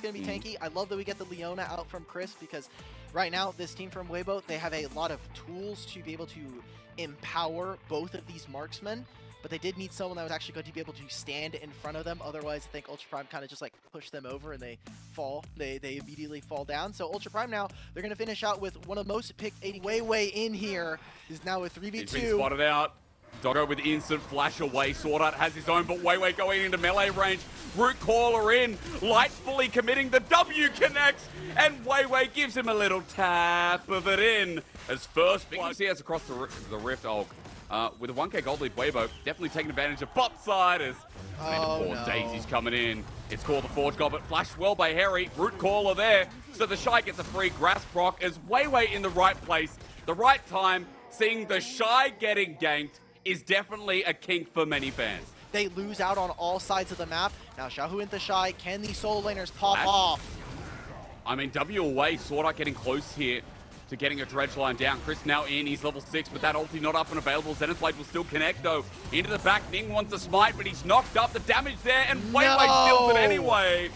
it's going to be tanky. I love that we get the Leona out from Chris because right now, this team from Weibo, they have a lot of tools to be able to empower both of these marksmen, but they did need someone that was actually going to be able to stand in front of them. Otherwise, I think Ultra Prime kind of just like push them over and they fall. They immediately fall down. So Ultra Prime now, they're going to finish out with one of the most picked 80. Way in here is now with 3v2. He's been spotted out. Doggo with instant flash away. Sword Art has his own, but Weiwei going into melee range. Root Caller in. Light fully committing. The W connects, and Weiwei gives him a little tap of it in. As first blood he has across the rift. With a 1k gold lead, Weibo definitely taking advantage of bot side as Daisy's coming in. It's called the Forge God, but flashed well by Harry. Root Caller there. So the Shy gets a free grass proc as Weiwei in the right place, the right time. Seeing the Shy getting ganked is definitely a kink for many fans. They lose out on all sides of the map. Now Xiaohu into Shy. Can these solo laners pop off? I mean, W away, Sword Art getting close here to getting a dredge line down. Chris now in, he's level 6, but that ulti not up and available. Zenith Blade will still connect though. Into the back, Ning wants a smite, but he's knocked up. The damage there, and Weiwei steals it anyway.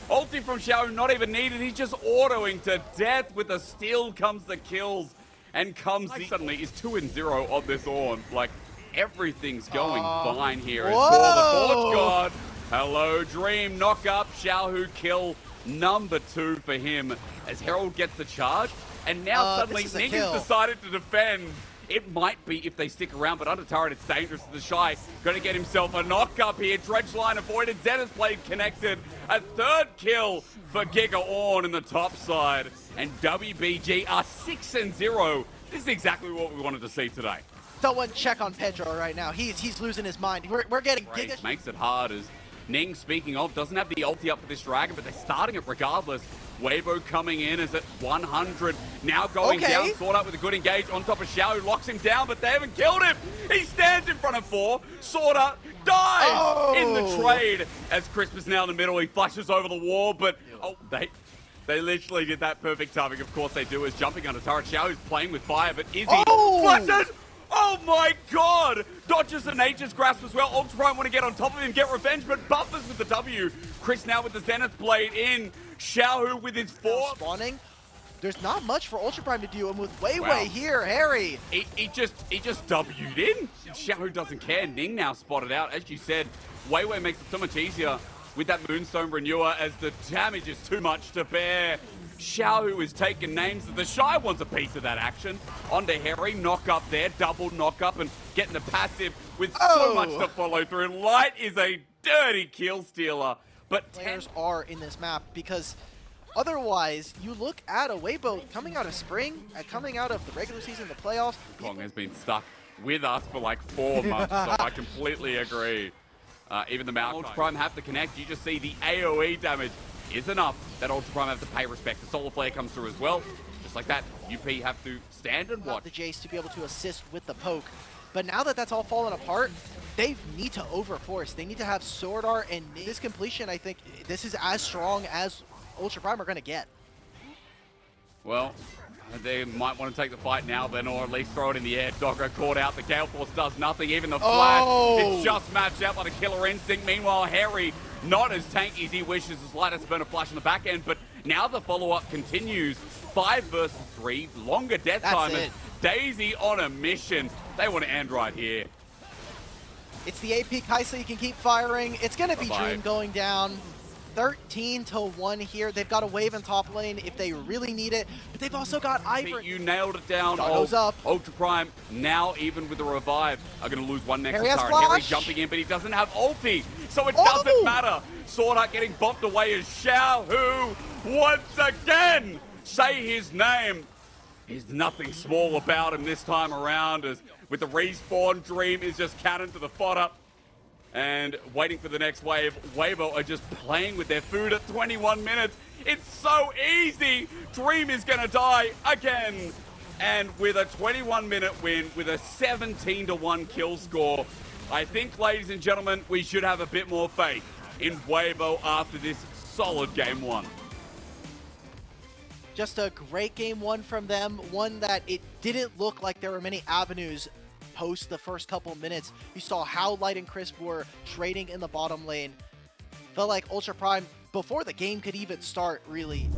Ulti from Xiao not even needed. He's just autoing to death. With a steal comes the kills, and comes suddenly is 2-0 on this Ornn. Like, everything's going fine here. It's for the Forge God. Hello, Dream. Knock up. Xiaohu kill number 2 for him as Herald gets the charge. And now suddenly Ning has decided to defend. It might be if they stick around, but under turret it's dangerous to the Shy. Going to get himself a knock up here. Dredge line avoided. Zenith Blade connected. A 3rd kill for Giga Ornn in the top side. And WBG are 6-0. This is exactly what we wanted to see today. Someone check on Pedro right now. He's losing his mind. We're getting Giga. Makes it hard as Ning, speaking of, doesn't have the ulti up for this Dragon, but they're starting it regardless. Weibo coming in is at 100. Now going down. Sword Art with a good engage on top of Xiao, who locks him down, but they haven't killed him. He stands in front of 4. Sword Art dies in the trade as Crispus now in the middle. He flashes over the wall, but they literally did that perfect timing. Of course they do, is jumping under turret. Xiao is playing with fire, but Izzy flashes. Oh my god! Dodges the Nature's Grasp as well. Ultra Prime want to get on top of him, get revenge, but buffers with the W. Chris now with the Zenith Blade in. Xiaohu with his 4. Spawning. There's not much for Ultra Prime to do, and with Weiwei here, Harry. He just W'd in. Xiaohu doesn't care. Ning now spotted out. As you said, Weiwei makes it so much easier with that Moonstone Renewer as the damage is too much to bear. Xiaohu is taking names. The Shy wants a piece of that action. Onto Harry, knock up there, double knock up, and getting the passive with so much to follow through. Light is a dirty kill stealer, but players are in this map because otherwise, you look at a Weibo coming out of spring, coming out of the regular season, the playoffs. Kong has been stuck with us for like 4 months, so I completely agree. Even the Ultra Prime have to connect. You just see the AoE damage is enough that Ultra Prime have to pay respect. The Solar Flare comes through as well. Just like that, UP have to stand and watch. The Jace to be able to assist with the poke. But now that that's all fallen apart, they need to overforce. They need to have Sword Art, and this completion, I think, this is as strong as Ultra Prime are going to get. Well, they might want to take the fight now then, or at least throw it in the air. Doggo caught out. The Gale Force does nothing. Even the flash, it's just matched out by the Killer Instinct. Meanwhile, Harry, not as tanky as he wishes, as Light has burned a flash on the back end, but now the follow-up continues. 5 versus 3, longer death time. Daisy on a mission. They want to end right here. It's the AP Kaisa, you can keep firing. It's going to be Dream going down. 13-1 here. They've got a wave in top lane if they really need it, but they've also got Ivern. You nailed it down. Up. Ultra Prime now, even with the revive, are going to lose one next Harry turret. Harry jumping in, but he doesn't have ulti, so it doesn't matter. Sword Art getting bopped away as Xiaohu once again. Say his name. There's nothing small about him this time around, as with the respawn, Dream is just cannon to the fodder. And waiting for the next wave. Weibo are just playing with their food at 21 minutes. It's so easy. Dream is going to die again. And with a 21-minute win, with a 17-1 kill score, I think, ladies and gentlemen, we should have a bit more faith in Weibo after this solid game 1. Just a great game 1 from them. One that it didn't look like there were many avenues post the first couple minutes. You saw how Light and Crisp were trading in the bottom lane. Felt like Ultra Prime, both before the game could even start, really,